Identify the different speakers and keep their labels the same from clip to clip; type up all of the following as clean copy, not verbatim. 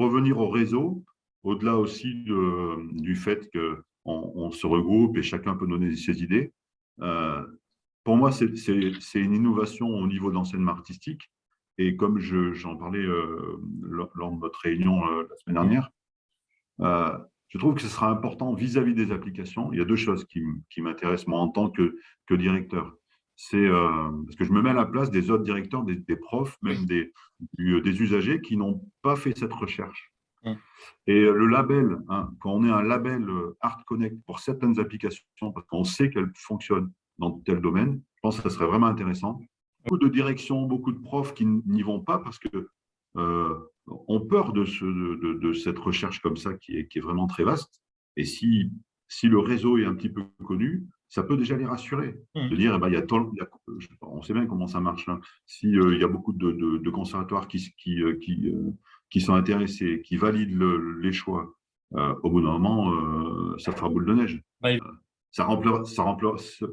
Speaker 1: revenir au réseau, au-delà aussi du fait qu'on se regroupe et chacun peut donner ses idées. Euh, pour moi, c'est une innovation au niveau de l'enseignement artistique. Et comme j'en parlais lors de notre réunion la semaine dernière, euh, je trouve que ce sera important vis-à-vis des applications. Il y a deux choses qui m'intéressent, moi, en tant que directeur. C'est parce que je me mets à la place des autres directeurs, des profs, même
Speaker 2: Oui.
Speaker 1: des usagers qui n'ont pas fait cette recherche.
Speaker 2: Mm.
Speaker 1: Et le label, hein, quand on est un label Art Connect pour certaines applications, parce qu'on sait qu'elles fonctionnent dans tel domaine, je pense que ça serait vraiment intéressant. Beaucoup de directions, beaucoup de profs qui n'y vont pas parce que ont peur de cette recherche comme ça qui est vraiment très vaste. Et si le réseau est un petit peu connu, ça peut déjà les rassurer.
Speaker 2: Mm.
Speaker 1: De dire, eh ben, on sait bien comment ça marche. Hein. Si, il y a beaucoup de conservatoires qui sont intéressés, qui valident les choix, au bout d'un moment, ça fera boule de neige.
Speaker 2: Bah,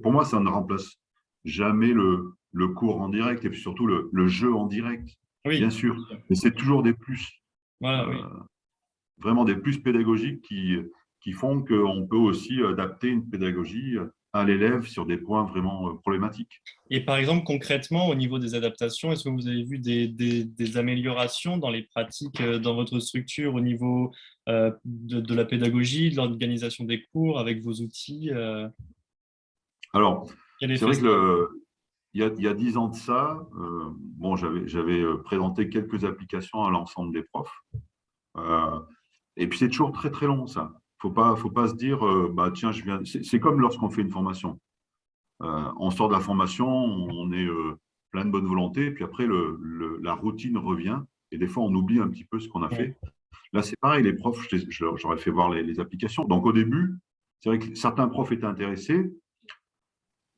Speaker 1: Pour moi, ça ne remplace jamais le cours en direct et puis surtout le jeu en direct, bien
Speaker 2: oui,
Speaker 1: sûr. Mais c'est toujours des plus,
Speaker 2: voilà,
Speaker 1: euh,
Speaker 2: oui.
Speaker 1: vraiment des plus pédagogiques qui font qu'on peut aussi adapter une pédagogie à l'élève sur des points vraiment problématiques.
Speaker 2: Et par exemple, concrètement, au niveau des adaptations, est-ce que vous avez vu des améliorations dans les pratiques, dans votre structure, au niveau de la pédagogie, de l'organisation des cours, avec vos outils
Speaker 1: Alors,
Speaker 2: quel
Speaker 1: c'est
Speaker 2: effet
Speaker 1: vrai
Speaker 2: ça
Speaker 1: que
Speaker 2: a eu?
Speaker 1: il y a 10 ans de ça, bon, j'avais présenté quelques applications à l'ensemble des profs. Euh, et puis, c'est toujours très, très long, ça. Faut pas se dire, bah, tiens, je viens. C'est comme lorsqu'on fait une formation. On sort de la formation, on est plein de bonne volonté, et puis après, la routine revient. Et des fois, on oublie un petit peu ce qu'on a
Speaker 2: Ouais.
Speaker 1: fait. Là, c'est pareil, les profs, j'aurais fait voir les applications. Donc, au début, c'est vrai que certains profs étaient intéressés.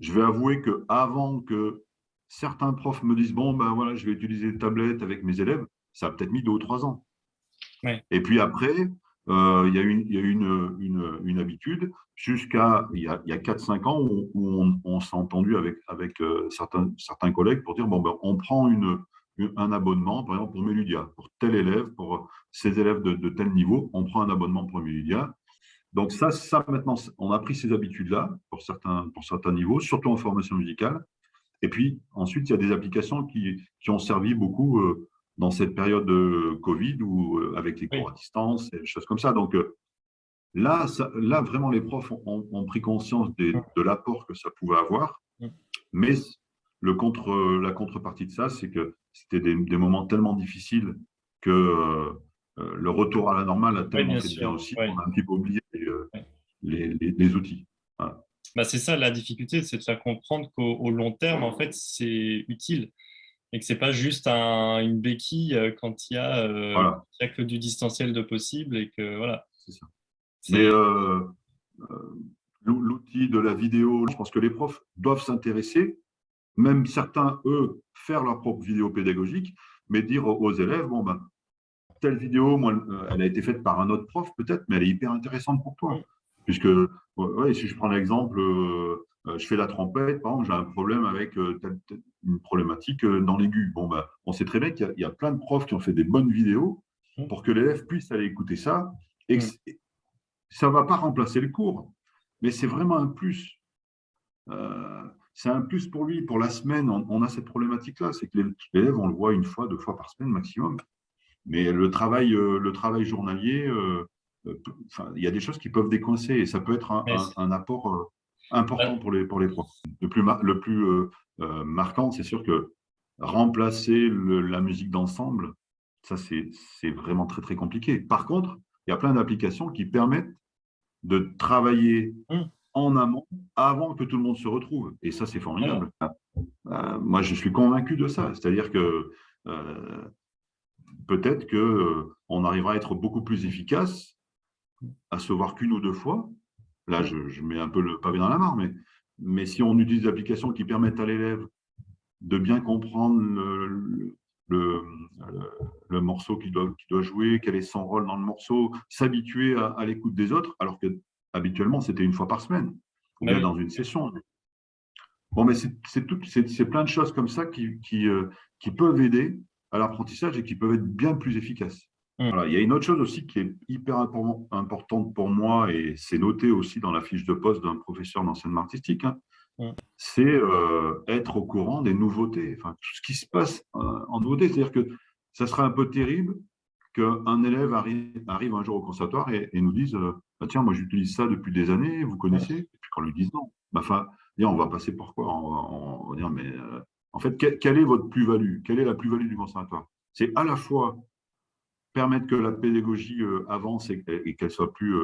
Speaker 1: Je vais avouer que avant que certains profs me disent, bon, ben voilà, je vais utiliser des tablettes avec mes élèves, ça a peut-être mis 2 ou 3 ans.
Speaker 2: Ouais.
Speaker 1: Et puis après, il y a eu une habitude jusqu'à il y a 4-5 ans où on s'est entendu avec certains collègues pour dire, bon, ben, on prend un abonnement, par exemple pour Meludia, pour tel élève, pour ces élèves de tel niveau, on prend un abonnement pour Meludia. Donc ça maintenant, on a pris ces habitudes-là pour certains niveaux, surtout en formation musicale. Et puis ensuite, il y a des applications qui ont servi beaucoup dans cette période de Covid ou avec les cours
Speaker 2: Oui.
Speaker 1: à distance et des choses comme ça. Donc là, là, vraiment, les profs ont pris conscience de l'apport que ça pouvait avoir.
Speaker 2: Mm.
Speaker 1: Mais la contrepartie de ça, c'est que c'était des moments tellement difficiles que le retour à la normale a
Speaker 2: Oui,
Speaker 1: tellement
Speaker 2: bien
Speaker 1: fait de bien
Speaker 2: sûr.
Speaker 1: aussi qu'on
Speaker 2: Ouais.
Speaker 1: a un petit peu oublié
Speaker 2: Ouais.
Speaker 1: les outils. Voilà.
Speaker 2: Bah, c'est ça la difficulté, c'est de faire comprendre qu'au long terme, en fait, c'est utile et que c'est pas juste une béquille
Speaker 1: Voilà,
Speaker 2: quand il y a que du distanciel de possible et que voilà.
Speaker 1: c'est ça. Mais
Speaker 2: C'est
Speaker 1: l'outil de la vidéo, je pense que les profs doivent s'intéresser, même certains, eux, faire leur propre vidéo pédagogique, mais dire aux élèves, bon, ben, telle vidéo, moi, elle a été faite par un autre prof peut-être, mais elle est hyper intéressante pour toi.
Speaker 2: Mm.
Speaker 1: Puisque, ouais, si je prends l'exemple, je fais la trompette, par exemple, j'ai un problème avec une problématique dans l'aigu. Bon, ben, on sait très bien qu'il y a plein de profs qui ont fait des bonnes vidéos
Speaker 2: Mm.
Speaker 1: pour que l'élève puisse aller écouter ça et que
Speaker 2: Mm.
Speaker 1: ça ne va pas remplacer le cours, mais c'est vraiment un plus. C'est un plus pour lui. Pour la semaine, on a cette problématique-là, c'est que l'élève, on le voit une fois, 2 fois par semaine maximum. Mais le travail journalier, enfin, il y a des choses qui peuvent décoincer et ça peut être
Speaker 2: Mais
Speaker 1: un apport important
Speaker 2: bah,
Speaker 1: pour les profs. Le plus marquant, c'est sûr que remplacer la musique d'ensemble, ça, c'est vraiment très, très compliqué. Par contre, il y a plein d'applications qui permettent de travailler
Speaker 2: mm,
Speaker 1: en amont avant que tout le monde se retrouve. Et ça, c'est
Speaker 2: voilà.
Speaker 1: formidable. Moi, je suis convaincu de ça. C'est-à-dire que peut-être qu'on arrivera à être beaucoup plus efficace, à se voir qu'1 ou 2 fois. Là,
Speaker 2: Mm.
Speaker 1: je mets un peu le pavé dans la mare, mais si on utilise des applications qui permettent à l'élève de bien comprendre le, le morceau qu'il doit jouer, quel est son rôle dans le morceau, s'habituer à l'écoute des autres, alors que habituellement, c'était 1 fois par semaine, ou
Speaker 2: Bah
Speaker 1: bien
Speaker 2: oui,
Speaker 1: dans une session. Bon, mais c'est plein de choses comme ça qui peuvent aider à l'apprentissage et qui peuvent être bien plus efficaces.
Speaker 2: Mm.
Speaker 1: Voilà. Il y a une autre chose aussi qui est hyper importante pour moi, et c'est noté aussi dans la fiche de poste d'un professeur d'enseignement artistique, hein,
Speaker 2: Mm.
Speaker 1: c'est être au courant des nouveautés, enfin, tout ce qui se passe en nouveauté. C'est-à-dire que ça serait un peu terrible qu'un élève arrive un jour au conservatoire et nous dise bah, tiens, moi j'utilise ça depuis des années, vous connaissez? Et puis qu'on lui dise non. Bah, enfin, on va passer par quoi? On va dire, mais en fait, quelle est votre plus-value? Quelle est la plus-value du conservatoire? C'est à la fois permettre que la pédagogie avance et qu'elle soit plus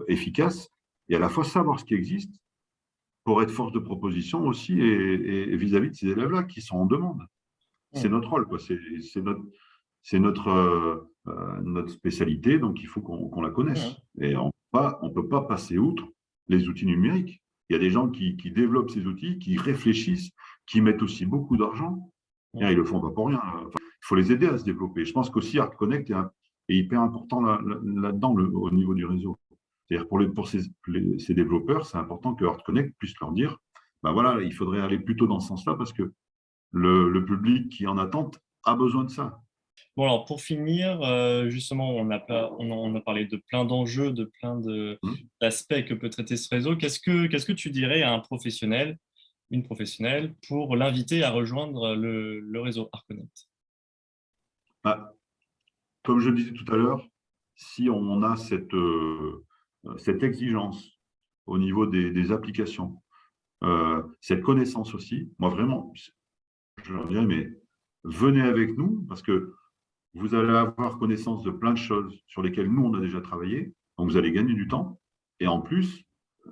Speaker 1: efficace, et à la fois savoir ce qui existe pour être force de proposition aussi et vis-à-vis de ces élèves-là qui sont en demande. C'est
Speaker 2: Mm.
Speaker 1: notre rôle, quoi. C'est notre spécialité, donc il faut qu'on la connaisse.
Speaker 2: Mm.
Speaker 1: Et on ne peut pas passer outre les outils numériques. Il y a des gens qui développent ces outils, qui réfléchissent, qui mettent aussi beaucoup d'argent. Et
Speaker 2: Mm.
Speaker 1: ils ne le font pas pour rien. Enfin, il faut les aider à se développer. Je pense qu'aussi Art Connect est hyper important là-dedans au niveau du réseau. C'est-à-dire pour ces développeurs, c'est important que Art Connect puisse leur dire, ben voilà, il faudrait aller plutôt dans ce sens-là parce que le public qui en attente a besoin de ça.
Speaker 2: Bon, alors pour finir, justement, on a parlé de plein d'enjeux, de plein
Speaker 1: Hum.
Speaker 2: d'aspects que peut traiter ce réseau. Qu'est-ce que tu dirais à un professionnel, une professionnelle, pour l'inviter à rejoindre le réseau Arconnect?
Speaker 1: Bah, comme je le disais tout à l'heure, si on a cette exigence au niveau des applications, cette connaissance aussi, moi vraiment, je leur dirais, mais venez avec nous parce que vous allez avoir connaissance de plein de choses sur lesquelles nous, on a déjà travaillé, donc vous allez gagner du temps. Et en plus,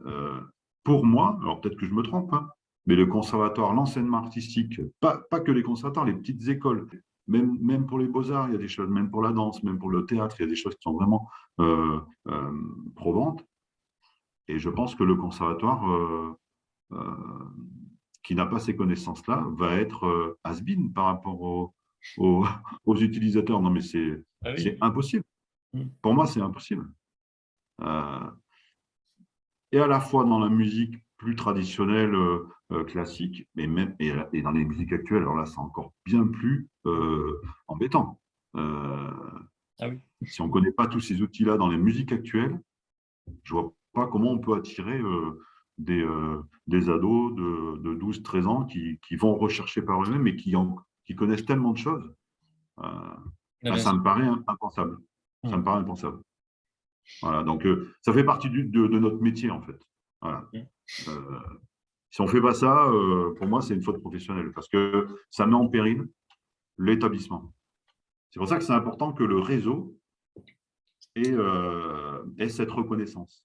Speaker 1: euh, pour moi, alors peut-être que je me trompe, hein, mais le conservatoire, l'enseignement artistique, pas que les conservatoires, les petites écoles, même pour les beaux-arts, il y a des choses, même pour la danse, même pour le théâtre, il y a des choses qui sont vraiment euh, euh, probantes. Et je pense que le conservatoire, euh, qui n'a pas ces connaissances-là, va être has-been par rapport aux, aux utilisateurs. Non, mais
Speaker 2: Ah
Speaker 1: c'est
Speaker 2: oui.
Speaker 1: impossible.
Speaker 2: Mm.
Speaker 1: Pour moi, c'est impossible. Euh, et à la fois dans la musique plus traditionnelle, classique, mais même et dans les musiques actuelles, alors là, c'est encore bien plus embêtant. Euh,
Speaker 2: Ah oui.
Speaker 1: si on ne connaît pas tous ces outils-là dans les musiques actuelles, je ne vois pas comment on peut attirer des ados de 12-13 ans qui vont rechercher par eux-mêmes et qui connaissent tellement de choses.
Speaker 2: Ah, bien
Speaker 1: Ça
Speaker 2: sûr.
Speaker 1: me paraît impensable. Ça
Speaker 2: Mm.
Speaker 1: me paraît impensable. Voilà, donc ça fait partie de notre métier, en fait. Voilà.
Speaker 2: Mm.
Speaker 1: Euh, si on ne fait pas ça, pour moi, c'est une faute professionnelle parce que ça met en péril l'établissement. C'est pour ça que c'est important que le réseau ait cette reconnaissance.